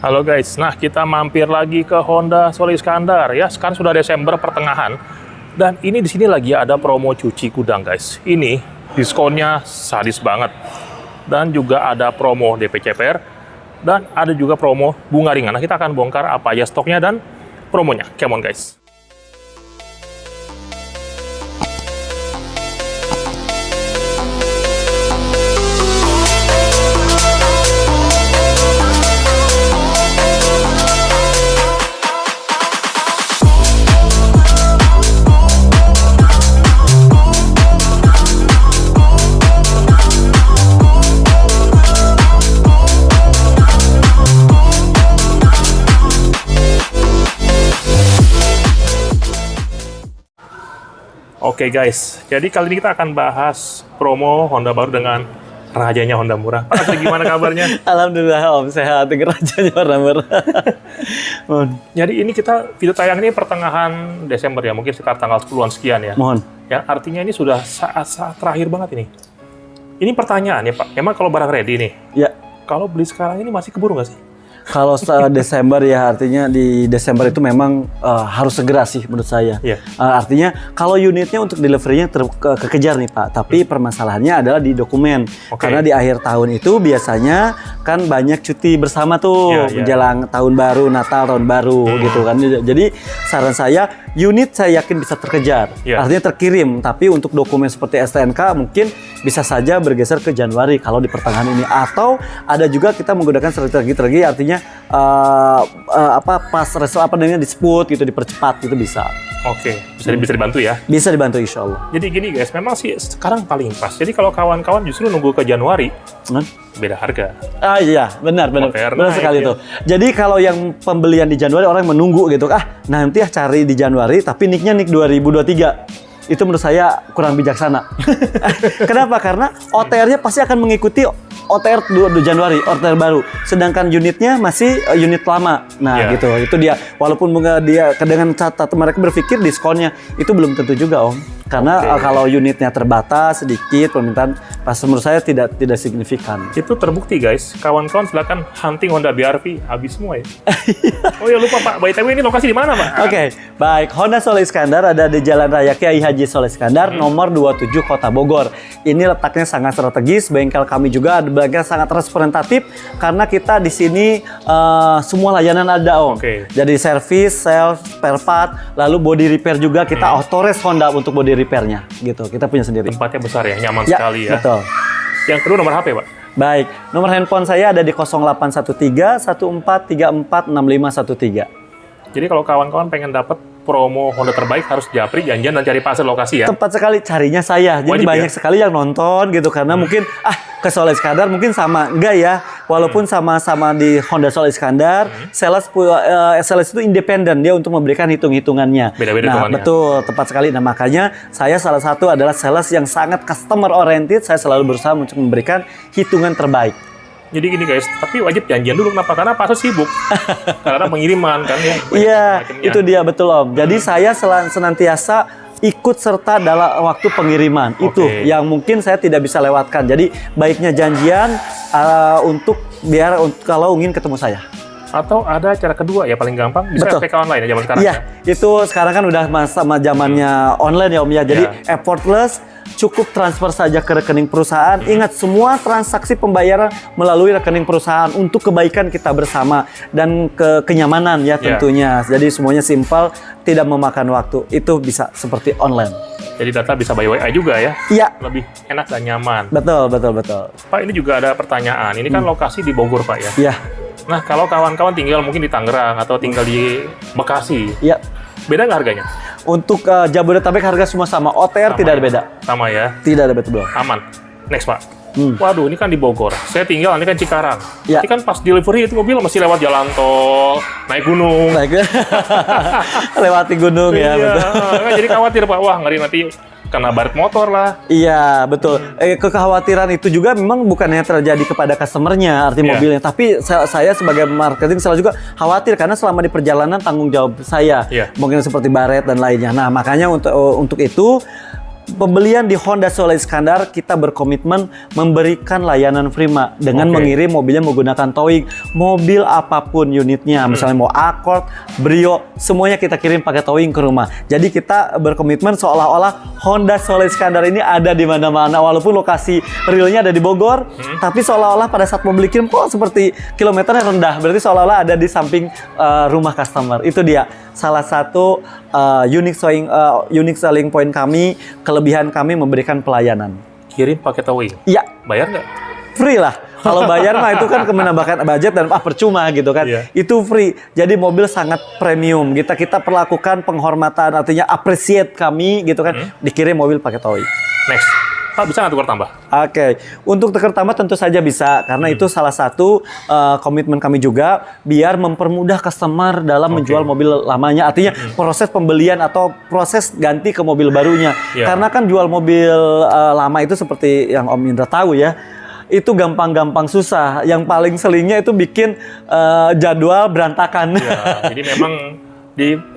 Halo guys, nah kita mampir lagi ke Honda Solo Iskandar ya. Sekarang sudah Desember pertengahan dan ini di sini lagi ada promo cuci gudang guys. Ini diskonnya sadis banget dan juga ada promo DP CPR dan ada juga promo bunga ringan. Nah kita akan bongkar apa aja stoknya dan promonya. Come on guys. Oke guys, jadi kali ini kita akan bahas promo Honda baru dengan rajanya Honda murah. Pak Asli, gimana kabarnya? Alhamdulillah Om, sehat. Rajanya Honda murah. Jadi ini kita video tayang ini pertengahan Desember ya, mungkin sekitar tanggal 10-an sekian ya. Mohon. Ya, artinya ini sudah saat-saat terakhir banget ini. Ini pertanyaan ya Pak, emang kalau barang ready nih, Ya, kalau beli sekarang ini masih keburu nggak sih? kalau Desember ya artinya di Desember itu memang harus segera sih menurut saya. Iya. Artinya kalau unitnya untuk delivery-nya kekejar nih Pak, tapi permasalahannya adalah di dokumen. Oke. Karena di akhir tahun itu biasanya kan banyak cuti bersama tuh Iya, iya. menjelang tahun baru, Natal, tahun baru gitu kan. Jadi saran saya unit saya yakin bisa terkejar. Iya. Artinya terkirim, tapi untuk dokumen seperti STNK mungkin bisa saja bergeser ke Januari kalau di pertengahan ini. Atau ada juga kita menggunakan strategi artinya pas resel disput gitu, dipercepat gitu bisa. Oke, bisa dibantu ya. Bisa dibantu insya Allah. Jadi gini guys, memang sih sekarang paling pas. Jadi kalau kawan-kawan justru nunggu ke Januari, beda harga. Ah iya, benar Naik, sekali ya. tuh. Jadi kalau yang pembelian di Januari orang menunggu gitu, nanti cari di Januari tapi nicknya nick 2023. Itu menurut saya kurang bijaksana. Kenapa? Karena OTR-nya pasti akan mengikuti OTR 2 Januari, OTR baru. Sedangkan unitnya masih unit lama. Nah, Yeah. gitu. Itu dia. Walaupun dia dengan catatan mereka berpikir diskonnya itu belum tentu juga, Om. Karena kalau unitnya terbatas sedikit, permintaan pas menurut saya tidak signifikan. Itu terbukti guys, kawan-kawan silakan hunting Honda BRV, habis semua ya. Oh ya lupa Pak, by the way ini lokasi di mana Pak? Oke, baik. Honda Solo Iskandar ada di Jalan Raya Kiai Haji Solo Iskandar, nomor 27 Kota Bogor. Ini letaknya sangat strategis, bengkel kami juga ada bengkel sangat representatif karena kita di sini semua layanan ada Om. Oke. Jadi servis, sales, spare part, lalu body repair juga kita autorest Honda untuk body repairnya gitu. Kita punya sendiri. Tempatnya besar ya, nyaman sekali ya. Betul. Yang kedua nomor HP Pak? Baik, nomor handphone saya ada di 0813 1434 6513. Jadi kalau kawan-kawan pengen dapat promo Honda terbaik harus japri, janjian dan cari pasar lokasi ya. Tepat sekali, carinya saya. Jadi Wajib banyak ya? sekali yang nonton gitu karena mungkin ke Solo Iskandar mungkin sama enggak ya. Walaupun sama-sama di Honda Solo Iskandar, sales itu independen dia untuk memberikan hitung-hitungannya. Beda-beda Nah, hitungannya. betul, tepat sekali. Nah, makanya saya salah satu adalah sales yang sangat customer oriented. Saya selalu berusaha untuk memberikan hitungan terbaik. Jadi gini guys, tapi wajib janjian dulu kenapa? Karena pasar sibuk. Karena pengiriman kan ya. Iya, macam-macamnya. itu dia betul Om. Jadi saya senantiasa ikut serta dalam waktu pengiriman. Itu yang mungkin saya tidak bisa lewatkan. Jadi baiknya janjian kalau ingin ketemu saya. Atau ada cara kedua ya paling gampang bisa Betul. SPK online ya zaman sekarang Iya, itu sekarang kan udah masa zamannya online ya Om ya. Jadi effortless, cukup transfer saja ke rekening perusahaan. Ingat semua transaksi pembayaran melalui rekening perusahaan untuk kebaikan kita bersama dan kenyamanan ya tentunya. Jadi semuanya simpel, tidak memakan waktu. Itu bisa seperti online. Jadi data bisa by WA juga ya. Iya. Lebih enak dan nyaman. Betul. Pak ini juga ada pertanyaan. Ini kan lokasi di Bogor Pak ya. Iya. Nah kalau kawan-kawan tinggal mungkin di Tangerang atau tinggal di Bekasi, Iya. beda nggak harganya? Untuk Jabodetabek harga semua sama. OTR tidak ada beda. Sama ya, Tidak ada beda. aman. Next Pak. Waduh, ini kan di Bogor. Saya tinggal, ini kan Cikarang. Ya. Ini kan pas delivery itu mobil mesti lewat jalan tol, naik gunung. Baik. Lewati gunung ya, Iya, betul. kan jadi khawatir Pak. Wah, ngeri nanti kena baret motor lah. Iya, betul. Kekhawatiran itu juga memang bukan hanya terjadi kepada customernya, arti mobilnya, tapi saya sebagai marketing selalu juga khawatir karena selama di perjalanan tanggung jawab saya. Iya. Mungkin seperti baret dan lainnya. Nah, makanya untuk itu Pembelian di Honda Solo Iskandar, kita berkomitmen memberikan layanan prima dengan mengirim mobilnya menggunakan towing. Mobil apapun unitnya, misalnya mau Accord, Brio, semuanya kita kirim pakai towing ke rumah. Jadi kita berkomitmen seolah-olah Honda Solo Iskandar ini ada di mana-mana, walaupun lokasi realnya ada di Bogor, tapi seolah-olah pada saat mau beli kirim kok seperti kilometernya rendah, berarti seolah-olah ada di samping rumah customer. Itu dia salah satu unique selling point kami, kelebihan kami memberikan pelayanan. Kirim pakai towing. Iya. Bayar nggak? Free lah. Kalau bayar mah itu kan menambahkan budget dan percuma gitu kan. Iya. Itu free. Jadi mobil sangat premium. Kita perlakukan penghormatan, artinya appreciate kami gitu kan. Dikirim mobil pakai towing. Next. Pak, bisa nggak tukar tambah? Oke, untuk tukar tambah tentu saja bisa, karena itu salah satu komitmen kami juga, biar mempermudah customer dalam menjual mobil lamanya. Artinya proses pembelian atau proses ganti ke mobil barunya. Karena kan jual mobil lama itu seperti yang Om Indra tahu ya, itu gampang-gampang susah. Yang paling selingnya itu bikin jadwal berantakan. Ya, jadi memang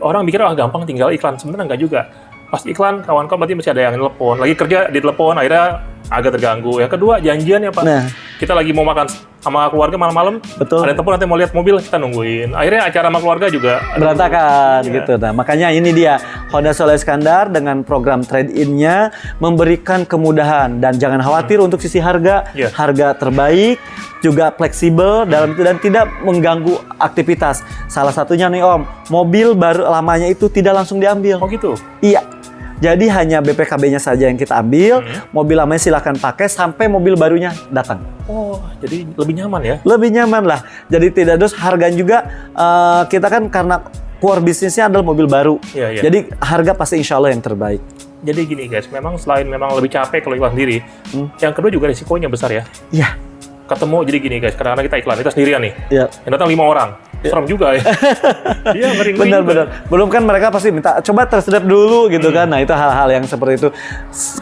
orang mikir gampang tinggal iklan, sebenarnya nggak juga. Pas iklan, kawan-kawan berarti masih ada yang telepon. Lagi kerja, di telepon, akhirnya agak terganggu. Yang kedua, janjian ya Pak. Nah. Kita lagi mau makan sama keluarga malam-malam. Betul. Ada yang telepon, nanti mau lihat mobil, kita nungguin. Akhirnya acara sama keluarga juga berantakan gitu. Nah, makanya ini dia Honda Solo Iskandar dengan program trade-in-nya memberikan kemudahan. Dan jangan khawatir untuk sisi harga. Harga terbaik, juga fleksibel dalam itu dan tidak mengganggu aktivitas. Salah satunya nih Om, mobil baru lamanya itu tidak langsung diambil. Oh gitu? Iya. Jadi hanya BPKB-nya saja yang kita ambil, mobil lamanya silakan pakai sampai mobil barunya datang. Oh, jadi lebih nyaman ya? Lebih nyaman lah. Jadi tidak terus harganya juga kita kan karena core bisnisnya adalah mobil baru. Jadi harga pasti insya Allah yang terbaik. Jadi gini guys, memang selain memang lebih capek kalau iklan sendiri, yang kedua juga risikonya besar ya. Iya. Ketemu jadi gini guys, kadang-kadang kita iklan, kita sendirian nih. Iya. Yang datang 5 orang. Serem juga ya. Iya, ngeri-ngeri. Benar-benar. Belum kan mereka pasti minta coba test drive dulu gitu kan. Nah, itu hal-hal yang seperti itu.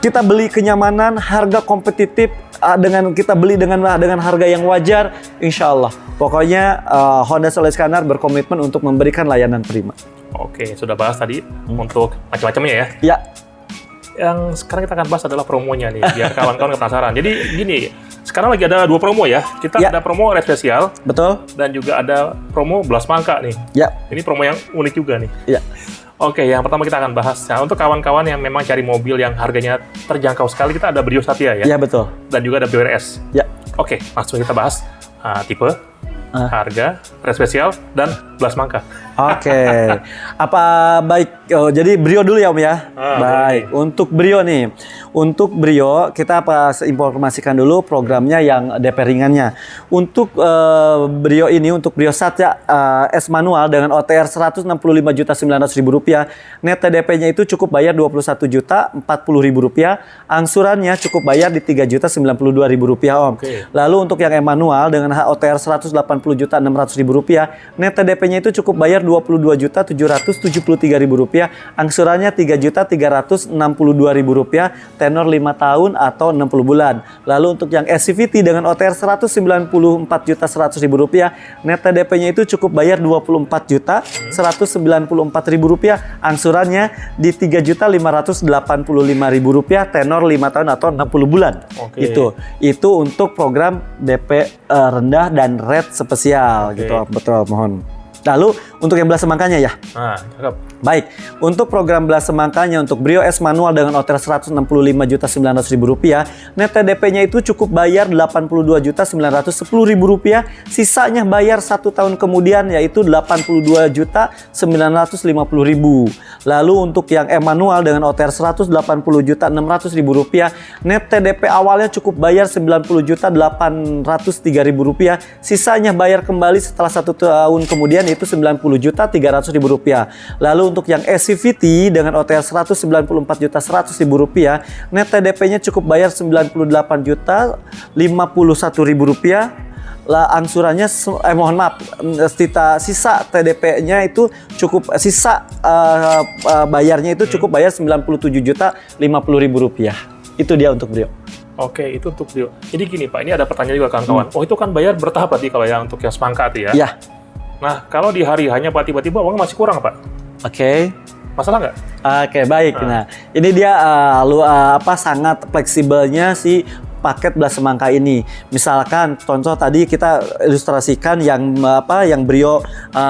Kita beli kenyamanan, harga kompetitif dengan kita beli dengan harga yang wajar, insya Allah. Pokoknya Honda Solo Iskandar berkomitmen untuk memberikan layanan prima. Oke, sudah bahas tadi untuk macam-macamnya ya. Ya. Yang sekarang kita akan bahas adalah promonya nih, biar kawan-kawan penasaran. Jadi gini, sekarang lagi ada 2 promo ya. Kita ada promo red spesial. Betul. Dan juga ada promo belas mangka nih. Ya. Ini promo yang unik juga nih. Ya. Oke, yang pertama kita akan bahas. Nah, untuk kawan-kawan yang memang cari mobil yang harganya terjangkau sekali, kita ada Brio Satya ya. Ya, betul. Dan juga ada Brio RS. Ya. Oke, langsung kita bahas tipe, harga, red spesial, dan belas mangka. Oke. Apa baik? Jadi Brio dulu ya Om ya. Baik. Untuk Brio nih, untuk Brio kita informasikan dulu programnya yang DP ringannya. Untuk Brio ini, untuk Brio Satya S manual dengan OTR Rp165.900.000, net TDP-nya itu cukup bayar Rp21.040.000, angsurannya cukup bayar di Rp3.092.000 Om. Lalu untuk yang M manual dengan OTR Rp180.600.000, net TDP-nya itu cukup bayar Rp22.773.000, angsurannya Rp3.362.000, tenor 5 tahun atau 60 bulan. Lalu untuk yang SCVT dengan OTR Rp194.100.000, net TDP-nya itu cukup bayar Rp24.194.000, angsurannya di Rp3.585.000, tenor 5 tahun atau 60 bulan. Itu untuk program DP rendah dan red spesial gitu. Betul, mohon. Lalu untuk yang belas semangkanya ya. Cakep. Baik, untuk program belas semangkanya untuk Brio S manual dengan OTR Rp165.900.000, net TDP-nya itu cukup bayar Rp82.910.000, sisanya bayar 1 tahun kemudian yaitu Rp82.950.000. Lalu untuk yang M manual dengan OTR Rp180.600.000, net TDP awalnya cukup bayar Rp90.803.000, sisanya bayar kembali setelah 1 tahun kemudian yaitu Rp90.300.000. Lalu untuk yang SCVT dengan OTR Rp194.100.000, net TDP-nya cukup bayar Rp98.051.000. Lah angsurannya sisa TDP-nya itu cukup bayarnya itu cukup bayar Rp97.050.000. Itu dia untuk Brio. Oke, itu untuk Brio. Jadi gini Pak, ini ada pertanyaan juga kawan-kawan. Oh, itu kan bayar bertahap berarti kalau yang untuk yang semangka ya? Ya. Nah, kalau di hari hanya Pak tiba-tiba uang masih kurang Pak? Oke. Masalah nggak? Oke, baik. Nah, ini dia sangat fleksibelnya si paket belas semangka ini. Misalkan contoh tadi kita ilustrasikan yang Brio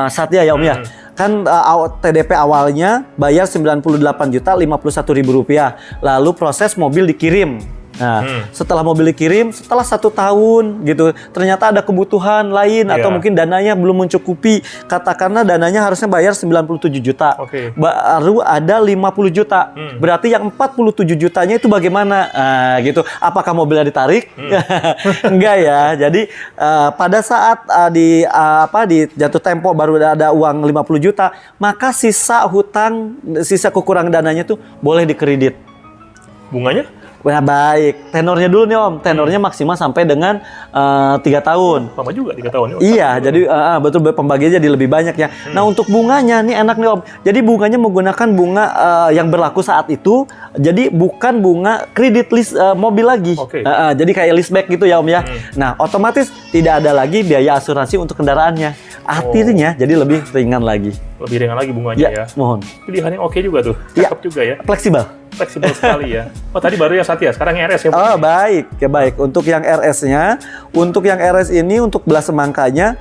Satya ya Om ya. Kan TDP awalnya bayar 98.051.000 rupiah. Lalu proses mobil dikirim. Nah, setelah mobil dikirim, setelah 1 tahun gitu, ternyata ada kebutuhan lain atau mungkin dananya belum mencukupi. Katakanlah dananya harusnya bayar 97 juta. Baru ada 50 juta. Berarti yang 47 jutanya itu bagaimana? Gitu. Apakah mobilnya ditarik? Enggak ya. Jadi pada saat di jatuh tempo baru ada uang 50 juta, maka sisa kekurangan dananya itu boleh dikredit. Bunganya? Nah, baik. Tenornya dulu nih Om. Tenornya maksimal sampai dengan 3 tahun. Lama juga 3 tahun. Iya, jadi betul pembagiannya jadi lebih banyak ya. Nah, untuk bunganya nih enak nih Om. Jadi bunganya menggunakan bunga yang berlaku saat itu. Jadi bukan bunga kredit list mobil lagi. Jadi kayak leaseback gitu ya Om ya. Nah, otomatis tidak ada lagi biaya asuransi untuk kendaraannya. Artinya jadi lebih ringan lagi. Lebih ringan lagi bunganya ya. Mohon. Pilihannya oke juga tuh. Cakep juga ya. Fleksibel Sekali ya. Oh, tadi baru yang Satya, sekarang yang RS ya. Oh, baik. Ya baik. Untuk yang RS-nya, untuk yang RS ini untuk belas semangkanya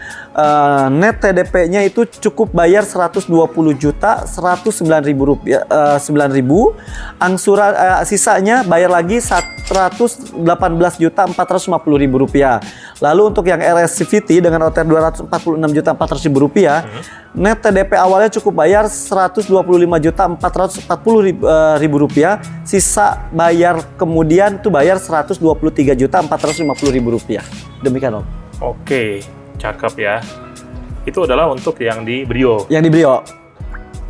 net TDP-nya itu cukup bayar 120.109.000 rupiah, 9.000. Angsuran sisanya bayar lagi 118.450.000 rupiah. Lalu untuk yang RS CVT dengan OTR 246.400.000 rupiah, net TDP awalnya cukup bayar 125.440.000 rupiah. Sisa bayar kemudian tuh bayar 123.450.000 rupiah. Demikian Om. Oke, cakep ya. Itu adalah untuk yang di Brio. Yang di Brio.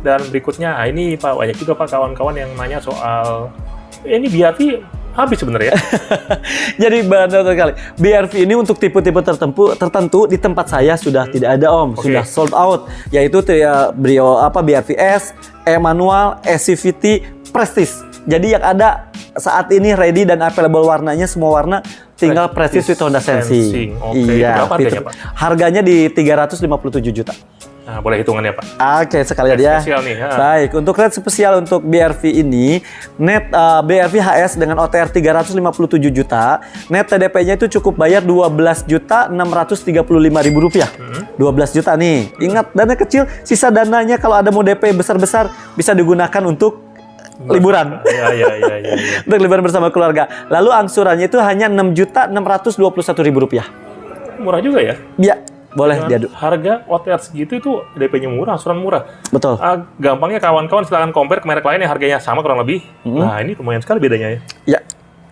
Dan berikutnya, ini Pak, banyak juga Pak kawan-kawan yang nanya soal ini BRV habis sebenarnya. Jadi benar sekali. BRV ini untuk tipe-tipe tertentu di tempat saya sudah tidak ada Om, sudah sold out. Yaitu Brio BRV S, E-manual, SCVT, Prestige. Jadi yang ada saat ini ready dan available warnanya semua warna, tinggal Prestige with Honda Sensing. Iya. Berapa harganya Pak? Harganya di 357 juta. Nah, boleh hitungannya Pak. Oke, sekalian ya. Spesial nih. Baik, untuk rate spesial untuk BRV ini, net BRV HS dengan OTR 357 juta, net TDP-nya itu cukup bayar 12.635.000 rupiah. 12 juta nih. Ingat, dana kecil, sisa dananya kalau ada mau DP besar-besar bisa digunakan untuk liburan. Iya. Untuk liburan bersama keluarga. Lalu angsurannya itu hanya 6.621.000 rupiah. Murah juga ya? Iya. Boleh diadu. Harga OTR segitu itu DP-nya murah, angsuran murah. Betul. Gampangnya kawan-kawan silakan compare ke merek lain yang harganya sama kurang lebih. Nah, ini lumayan sekali bedanya ya. Iya.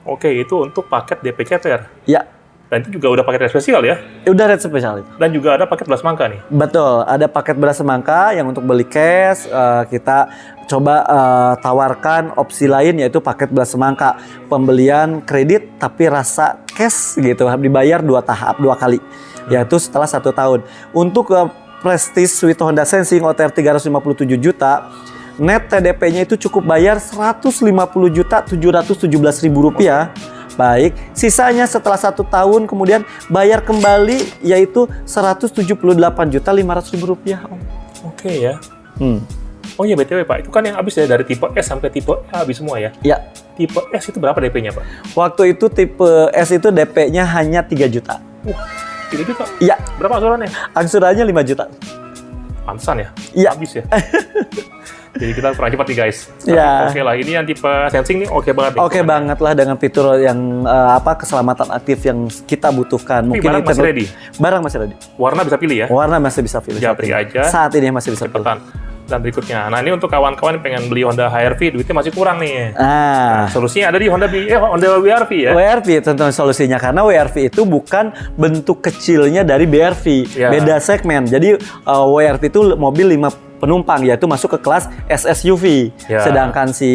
Oke, itu untuk paket DP CTR. Iya. Dan itu juga udah paket rate spesial ya? Udah rate spesial itu. Dan juga ada paket belas semangka nih? Betul, ada paket belas semangka yang untuk beli cash, kita coba tawarkan opsi lain yaitu paket belas semangka. Pembelian kredit tapi rasa cash gitu, dibayar 2 kali. Yaitu setelah 1 tahun. Untuk Prestige with Honda Sensing OTR 357 juta, net TDP-nya itu cukup bayar 150.717.000 rupiah. Baik, sisanya setelah 1 tahun kemudian bayar kembali yaitu 178.500.000 rupiah. Oke ya. Oh iya BTW Pak, itu kan yang habis ya dari tipe S sampai tipe E habis semua ya? Iya. Tipe S itu berapa DP-nya Pak? Waktu itu tipe S itu DP-nya hanya 3 juta. 3 juta? Iya. Berapa angsurannya? Angsurannya 5 juta. Pantesan ya? Iya. Habis ya? Jadi kita kurang cepat nih guys. Ya. Oke lah, ini yang tipe sensing nih oke banget. Oke banget lah dengan fitur yang keselamatan aktif yang kita butuhkan. Tapi barang masih ready? Barang masih ready. Warna bisa pilih ya? Warna masih bisa pilih. Japri aja. Saat ini masih bisa pilih. Dan berikutnya, nah ini untuk kawan-kawan yang pengen beli Honda HR-V, duitnya masih kurang nih. Nah, solusinya ada di Honda WR-V ya? WR-V tentunya solusinya, karena WR-V itu bukan bentuk kecilnya dari BR-V, beda segmen. Jadi WR-V itu mobil 5 penumpang, yaitu masuk ke kelas SSUV. Sedangkan si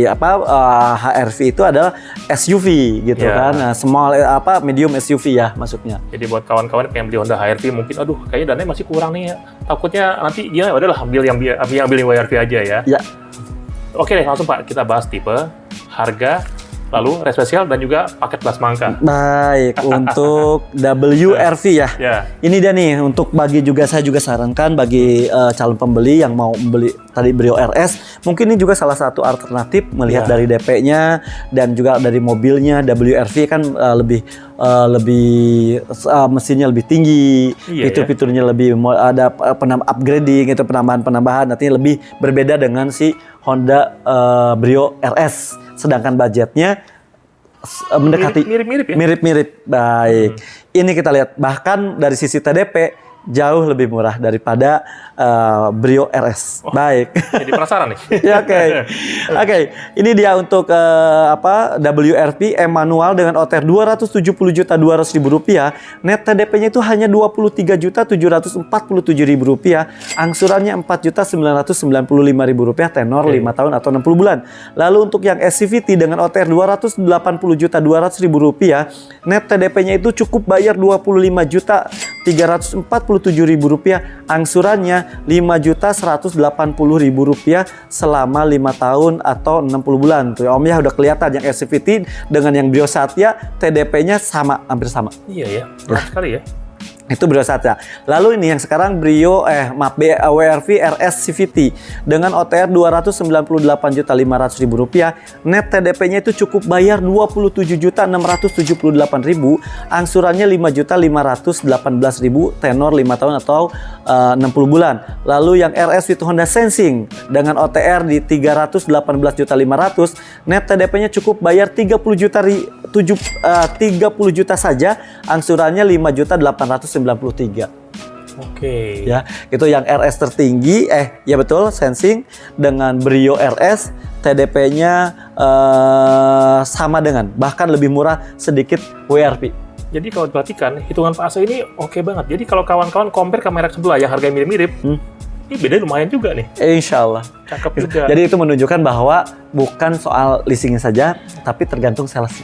HR-V itu adalah SUV gitu kan. Nah, small medium SUV ya masuknya. Jadi buat kawan-kawan yang pengen beli Honda HR-V mungkin aduh kayaknya dananya masih kurang nih ya. Takutnya nanti dia udahlah ambil yang WR-V aja ya. Ya. Oke deh, langsung Pak kita bahas tipe, harga, lalu rate spesial dan juga paket belas semangka. Baik, untuk WR-V ya. Ini dia nih, untuk saya juga sarankan bagi calon pembeli yang mau membeli tadi Brio RS. Mungkin ini juga salah satu alternatif melihat dari DP-nya dan juga dari mobilnya. WRV kan mesinnya lebih tinggi, fitur-fiturnya lebih ada upgrading, itu penambahan nantinya lebih berbeda dengan si Honda Brio RS. Sedangkan budgetnya mendekati mirip-mirip ya. Mirip-mirip. Baik. Ini kita lihat bahkan dari sisi TDP jauh lebih murah daripada Brio RS. Baik. Jadi penasaran nih. Ya, oke. Ini dia untuk WRV manual dengan OTR 270.200.000 rupiah. Net TDP-nya itu hanya 23.747.000 rupiah. Angsurannya 4.995.000 rupiah. Tenor 5 tahun atau 60 bulan. Lalu untuk yang SCVT dengan OTR 280.200.000 rupiah, net TDP-nya itu cukup bayar 25.347.000 rupiah, angsurannya 5.180.000 rupiah selama 5 tahun atau 60 bulan. Tuh Om ya, udah kelihatan yang SCVT dengan yang Brio Satya TDP-nya hampir sama. Iya ya, berat sekali ya. Itu Brio Satya. Lalu ini yang sekarang WRV RS CVT dengan OTR 298.500.000 rupiah. Net TDP-nya itu cukup bayar 27.678.000, angsurannya 5.518.000, tenor 5 tahun atau 60 bulan. Lalu yang RS with Honda Sensing dengan OTR di 318.500.000, net TDP-nya cukup bayar 30 juta saja, angsurannya 5.893.000. Oke. Ya, itu yang RS tertinggi. Ya betul, Sensing dengan Brio RS TDP-nya sama dengan, bahkan lebih murah sedikit WRV. Jadi kalau diperhatikan hitungan Pak Asa ini oke banget. Jadi kalau kawan-kawan compare ke merek sebelah yang harganya mirip-mirip, ini beda lumayan juga nih. Insya Allah. Cakep juga. Jadi itu menunjukkan bahwa bukan soal leasingnya saja, tapi tergantung sales.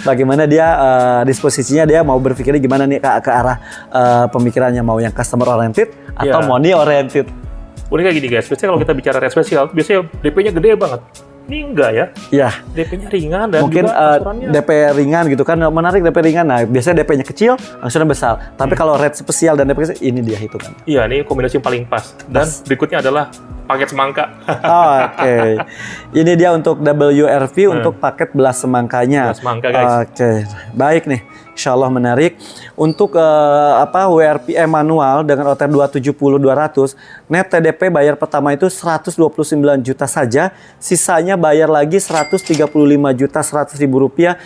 Bagaimana dia disposisinya, dia mau berpikirnya gimana nih ke arah pemikirannya, mau yang customer oriented atau money oriented. Udah kayak gini guys, biasanya kalau kita bicara red special, biasanya DP-nya gede banget. Ini enggak ya? Iya. DP-nya ringan dan mungkin juga angsurannya DP ringan gitu kan, menarik DP ringan. Nah, biasanya DP-nya kecil, angsuran besar. Tapi kalau red spesial dan DP kecil, ini dia hitungannya. Iya, ini kombinasi yang paling pas. Dan berikutnya adalah paket semangka. Oke. Ini dia untuk WRV untuk paket belas semangkanya. Belas semangka guys. Oke. Baik nih. Insya Allah menarik. Untuk WRV manual dengan OTR 270.200, net TDP bayar pertama itu 129 juta saja, sisanya bayar lagi 135.100.000 rupiah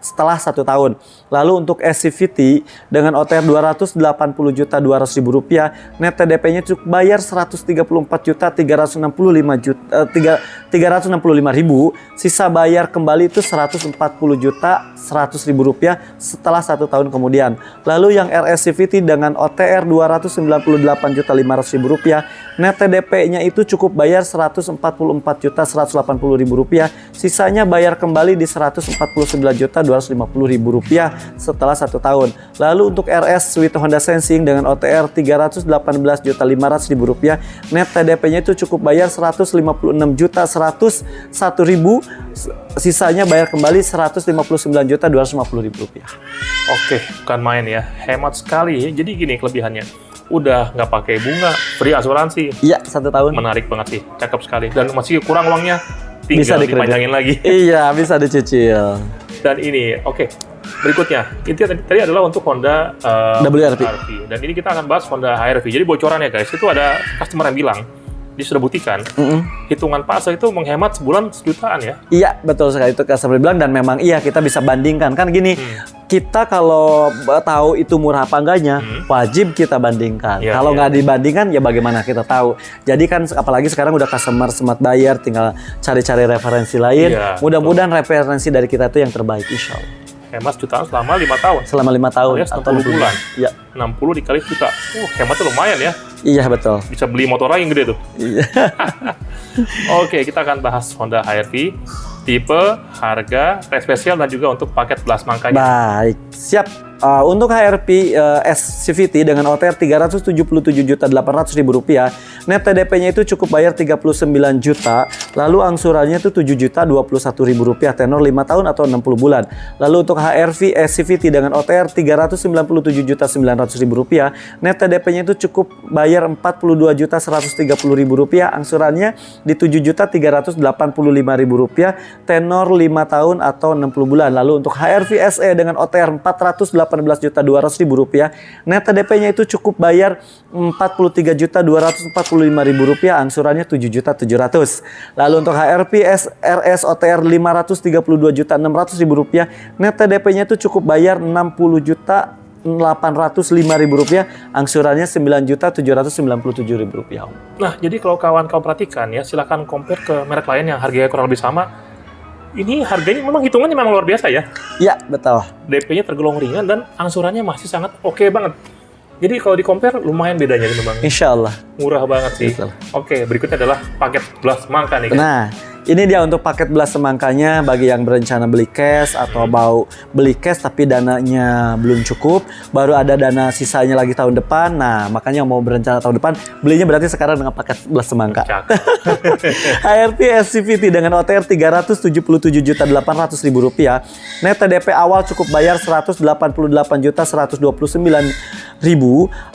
setelah 1 tahun. Lalu untuk SCVT dengan OTR 280.200.000 rupiah, net TDP-nya cukup bayar 134.365.000, sisa bayar kembali itu 140.100.000 rupiah setelah 1 tahun kemudian. Lalu yang RS CVT dengan OTR 298.500.000 rupiah, net TDP-nya itu cukup bayar 144.180.000 rupiah, sisanya bayar kembali di 149.250.000 rupiah setelah 1 tahun. Lalu untuk RS with Honda Sensing dengan OTR 318.500.000 rupiah, net TDP-nya itu cukup bayar 156.101.000, sisanya bayar kembali 159.250.000 rupiah. Oke, bukan main ya, hemat sekali. Jadi gini kelebihannya, udah nggak pakai bunga, free asuransi. Iya, 1 tahun. Menarik banget sih, cakep sekali. Dan masih kurang uangnya, bisa tinggal dipanjangin lagi. Iya, bisa dicicil. Dan ini, berikutnya, itu tadi adalah untuk Honda WRV. Dan ini kita akan bahas Honda HR-V. Jadi bocorannya guys, itu ada customer yang bilang, dia sudah buktikan, hitungan Pak Asa itu menghemat sebulan sejutaan ya? Iya, betul sekali, itu customer bilang, dan memang iya kita bisa bandingkan. Kan gini, kita kalau tahu itu murah apa enggaknya, wajib kita bandingkan. Kalau nggak dibandingkan, ya bagaimana kita tahu. Jadi kan apalagi sekarang udah customer smart buyer, tinggal cari-cari referensi lain. Mudah-mudahan referensi dari kita itu yang terbaik, insya Allah. Hemat jutaan selama 5 tahun. Selama 5 tahun atau 60 bulan. Iya. 60 dikali juta. Hematnya lumayan ya. Iya, betul. Bisa beli motor lagi yang gede tuh. Iya. Oke, kita akan bahas Honda HR-V, tipe, harga, red special, dan juga untuk paket belas mangkanya. Baik, siap. Untuk HR-V SCVT dengan OTR 377.800.000 rupiah, net TDP-nya itu cukup bayar 39 juta, Lalu angsurannya itu Rp7.021.000 tenor 5 tahun atau 60 bulan. Lalu untuk HRV CVT dengan OTR Rp397.900.000, net TDP-nya itu cukup bayar Rp42.130.000, angsurannya di Rp7.385.000, tenor 5 tahun atau 60 bulan. Lalu untuk HRV SE dengan OTR Rp418.200.000, net TDP-nya itu cukup bayar Rp43.245.000, angsurannya Rp7.700.000. Lalu untuk HRP RS OTR Rp532.600.000, net TDP-nya itu cukup bayar Rp60.805.000, angsurannya Rp9.797.000. Nah, jadi kalau kawan-kawan perhatikan ya, silakan compare ke merek lain yang harganya kurang lebih sama. Ini harganya memang hitungannya memang luar biasa ya. Ya, betul. DP-nya tergolong ringan dan angsurannya masih sangat oke banget. Jadi kalau di-compare lumayan bedanya memang. Insya Allah. Murah banget sih. Betul. Oke, berikutnya adalah paket belas semangka nih kan. Nah, ini dia untuk paket belas semangkanya bagi yang berencana beli cash atau mau beli cash tapi dananya belum cukup, baru ada dana sisanya lagi tahun depan. Nah, makanya mau berencana tahun depan, belinya berarti sekarang dengan paket belas semangka. HRP SCVT dengan OTR Rp377.800.000, net TDP awal cukup bayar Rp188.129.000,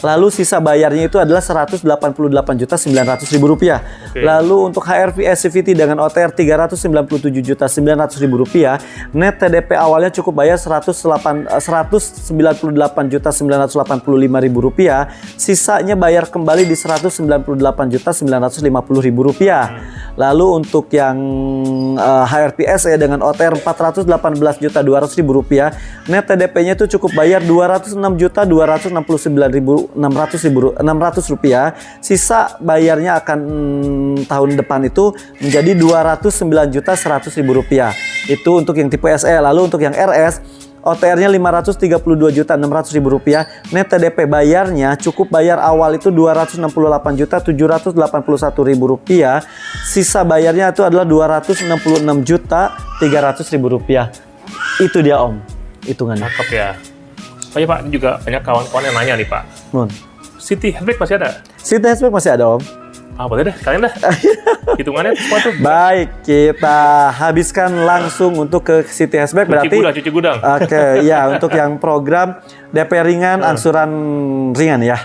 lalu sisa bayarnya itu adalah Rp188.900.000. Lalu untuk HRV SCVT dengan OTR Rp397.900.000, net TDP awalnya cukup bayar Rp198.985.000, sisanya bayar kembali di Rp198.950.000. Lalu untuk yang HRP SE dengan OTR Rp418.200.000, net TDP-nya itu cukup bayar Rp206.269.600, sisa bayarnya akan tahun depan itu menjadi Rp209.100.000. Itu untuk yang tipe SE. Lalu untuk yang RS, OTR-nya Rp532.600.000, net TDP bayarnya cukup bayar awal itu Rp268.781.000, sisa bayarnya itu adalah Rp266.300.000. Itu dia Om, hitungannya. Cakep ya. Oh iya Pak, ini juga banyak kawan-kawan yang nanya nih Pak. City Hatchback masih ada? City Hatchback masih ada Om. Ah boleh deh, kalian dah. Hitungannya semua tuh. Baik, kita habiskan langsung untuk ke City Hatchback berarti. Cuci gudang. Oke, ya untuk yang program DP ringan, angsuran ringan ya.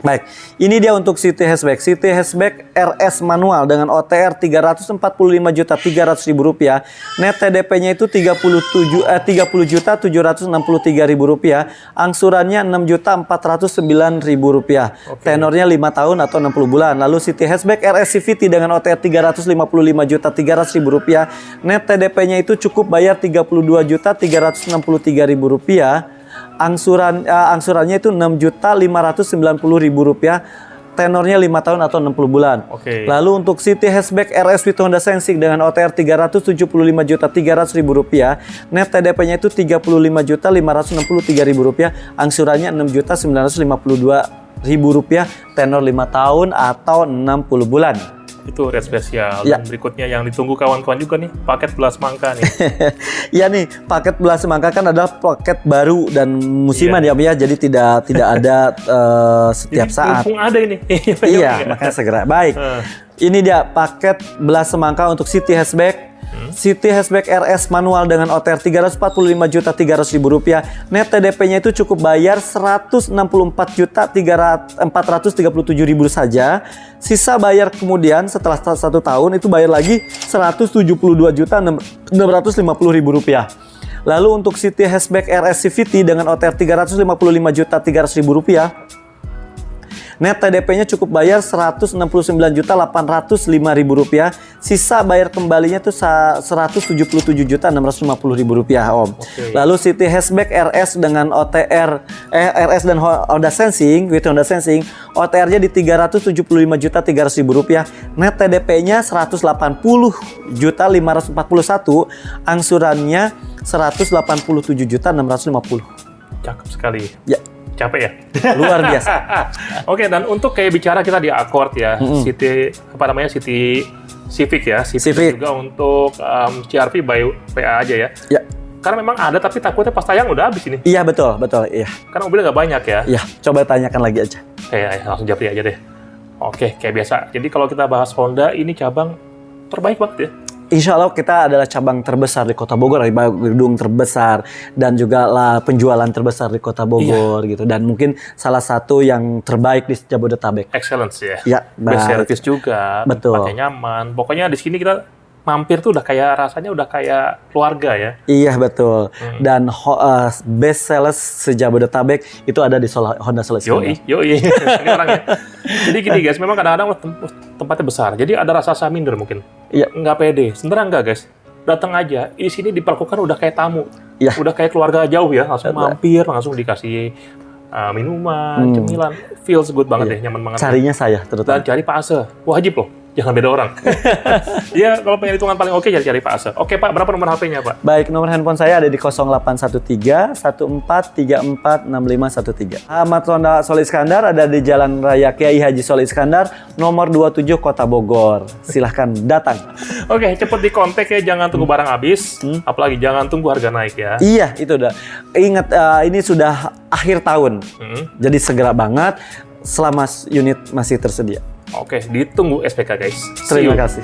Baik, ini dia untuk City Hatchback. City Hatchback RS manual dengan OTR Rp345.300.000, net TDP-nya itu Rp30.763.000, angsurannya Rp6.409.000, tenornya 5 tahun atau 60 bulan. Lalu City Hatchback RS CVT dengan OTR Rp355.300.000, net TDP-nya itu cukup bayar Rp32.363.000, angsurannya itu Rp6.590.000, tenornya 5 tahun atau 60 bulan. Lalu untuk City Hatchback RS with Honda Sensing dengan OTR Rp375.300.000, net TDP-nya itu Rp35.563.000, angsurannya Rp6.952.000, tenor 5 tahun atau 60 bulan. Itu red spesial. Ya. Dan berikutnya yang ditunggu kawan-kawan juga nih, paket belas semangka nih. Iya nih, paket belas semangka kan adalah paket baru dan musiman ya Om ya, jadi tidak ada setiap saat. Mumpung ada ini. Iya, makanya segera. Baik, ini dia paket belas semangka untuk City Hatchback. City Hatchback RS manual dengan OTR Rp345.300.000, net TDP-nya itu cukup bayar Rp164.437.000 saja. Sisa bayar kemudian setelah 1 tahun itu bayar lagi Rp172.650.000. Lalu untuk City Hatchback RS CVT dengan OTR Rp355.300.000, net TDP-nya cukup bayar Rp169.805.000, sisa bayar kembalinya tuh Rp177.650.000 Om. Lalu City Hatchback RS dengan OTR RS dan Honda Sensing with Honda Sensing, OTR-nya di Rp375.300.000, net TDP-nya Rp180.541, angsurannya Rp187.650. Cakep sekali. Ya. Capek ya? Luar biasa. Oke, dan untuk kayak bicara kita di Accord ya, City Civic ya, Civic juga untuk CR-V by PA aja ya. Ya. Karena memang ada, tapi takutnya pas tayang udah habis ini. Iya betul, iya. Karena mobilnya nggak banyak ya. Iya, coba tanyakan lagi aja. Langsung japri aja deh. Oke, kayak biasa. Jadi kalau kita bahas Honda, ini cabang terbaik banget ya. Insya Allah kita adalah cabang terbesar di Kota Bogor, gedung terbesar dan juga lah penjualan terbesar di Kota Bogor gitu, dan mungkin salah satu yang terbaik di Jabodetabek. Excellence ya. Ya, Best baik. service juga, Betul. tempatnya nyaman. Pokoknya di sini kita mampir tuh udah kayak rasanya udah kayak keluarga ya. Iya betul. Dan best sales se-Jabodetabek itu ada di Honda Solis. Yoi. Ini orangnya. Jadi gini guys, memang kadang-kadang tempatnya besar. Jadi ada rasa minder mungkin. Iya. Nggak pede. Sebenarnya enggak guys. Datang aja, di sini diperlakukan udah kayak tamu. Iya. Udah kayak keluarga jauh ya. Langsung mampir, langsung dikasih minuman, cemilan. Feels good banget deh, nyaman banget. Carinya saya Dan terutama. cari Pak Ase. Wajib loh. Jangan beda orang. Iya, kalau pengen hitungan paling oke cari Pak Ase. Oke Pak, berapa nomor HP-nya Pak? Baik, nomor handphone saya ada di 0813 1434 6513. Ahmad Honda Sol Iskandar ada di Jalan Raya Kiai Haji Sol Iskandar, nomor 27 Kota Bogor. Silahkan datang. Oke, cepet di kontak ya, jangan tunggu barang habis. Apalagi jangan tunggu harga naik ya. Iya, itu udah. Ingat, ini sudah akhir tahun. Jadi segera banget selama unit masih tersedia. Oke, ditunggu SPK guys. See Terima you. kasih.